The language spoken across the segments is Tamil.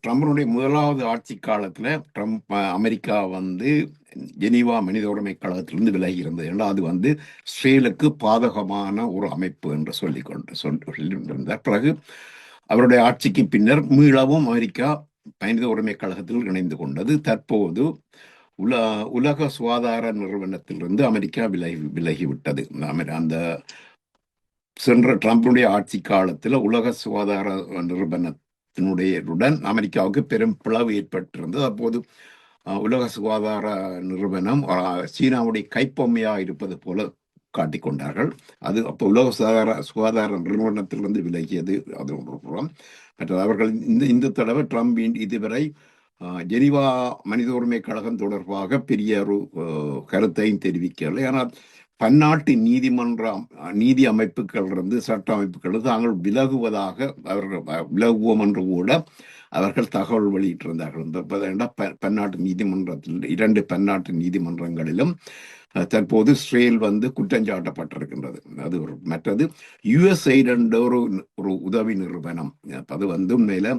ட்ரம்பினுடைய முதலாவது ஆட்சி காலத்துல ட்ரம்ப் அமெரிக்கா வந்து ஜெனீவா மனித உரிமை கழகத்திலிருந்து விலகி இருந்தது என்றால் அது வந்து இஸ்ரேலுக்கு பாதகமான ஒரு அமைப்பு என்று சொல்லியிருந்தார். பிறகு அவருடைய ஆட்சிக்கு பின்னர் மீளவும் அமெரிக்கா மனித உரிமை கழகத்தில் இணைந்து கொண்டது. தற்போது உல உலக சுகாதார நிறுவனத்திலிருந்து அமெரிக்கா விலகிவிட்டது. அந்த சென்ற ட்ரம்புடைய ஆட்சி காலத்தில் உலக சுகாதார நிறுவனத்தினுடையுடன் அமெரிக்காவுக்கு பெரும் பிளவு ஏற்பட்டிருந்தது. அப்போது உலக சுகாதார நிறுவனம் சீனாவுடைய கைப்பொம்மையாக இருப்பது போல காட்டிக்கொண்டார்கள். அது அப்போ உலக சுகாதார நிறுவனத்திலிருந்து விலகியது. அது ஒரு புறம். மற்றது அவர்கள் இந்த தடவை ட்ரம்ப் இதுவரை ஜெனீவா மனித உரிமை கழகம் தொடர்பாக பெரிய ஒரு கருத்தையும் தெரிவிக்கவில்லை. ஆனால் பன்னாட்டு நீதி அமைப்புகள் இருந்து சட்ட அமைப்புகள் தாங்கள் விலகுவதாக அவர்கள் விலகுவோம் என்று கூட அவர்கள் தகவல் வெளியிட்டிருந்தார்கள். பன்னாட்டு நீதிமன்றத்தில் 2 பன்னாட்டு நீதிமன்றங்களிலும் தற்போது இஸ்ரேல் வந்து குற்றஞ்சாட்டப்பட்டிருக்கின்றது. அது ஒரு மற்றது யுஎஸ்ஐட் என்ற ஒரு உதவி நிறுவனம். அது வந்து மேல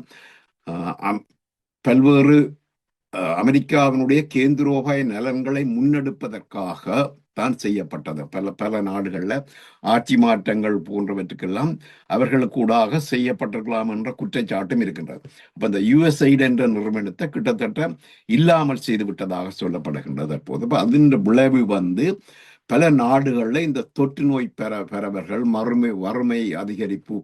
பல்வேறு அமெரிக்காவினுடைய கேந்திரோபாய நலன்களை முன்னெடுப்பதற்காக தான் செய்யப்பட்டது. பல நாடுகள்ல ஆட்சி மாற்றங்கள் போன்றவற்றுக்கெல்லாம் அவர்களுக்கூடாக செய்யப்பட்டிருக்கலாம் என்ற குற்றச்சாட்டும் இருக்கின்றது. அப்ப இந்த யுஎஸ்ஐட் என்ற நிறுவனத்தை கிட்டத்தட்ட இல்லாமல் செய்து விட்டதாக சொல்லப்படுகின்றது தற்போது. அப்ப அதன் விளைவு வந்து பல நாடுகளில் இந்த தொற்று நோய் பெறவர்கள் வறுமை அதிகரிப்பு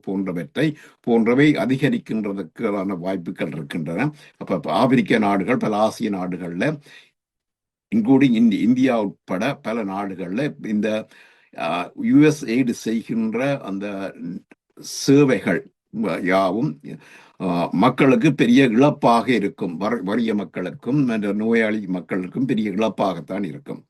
போன்றவை அதிகரிக்கின்றதுக்கான வாய்ப்புகள் இருக்கின்றன. அப்ப ஆப்பிரிக்க நாடுகள், பல ஆசிய நாடுகள்ல, இன்க்ளூடிங் இந்தியா உட்பட பல நாடுகள்ல இந்த யுஎஸ்எய்டு செய்கின்ற அந்த சேவைகள் யாவும் மக்களுக்கு பெரிய இழப்பாக இருக்கும். வறிய மக்களுக்கும் நோயாளி மக்களுக்கும் பெரிய இழப்பாகத்தான் இருக்கும்.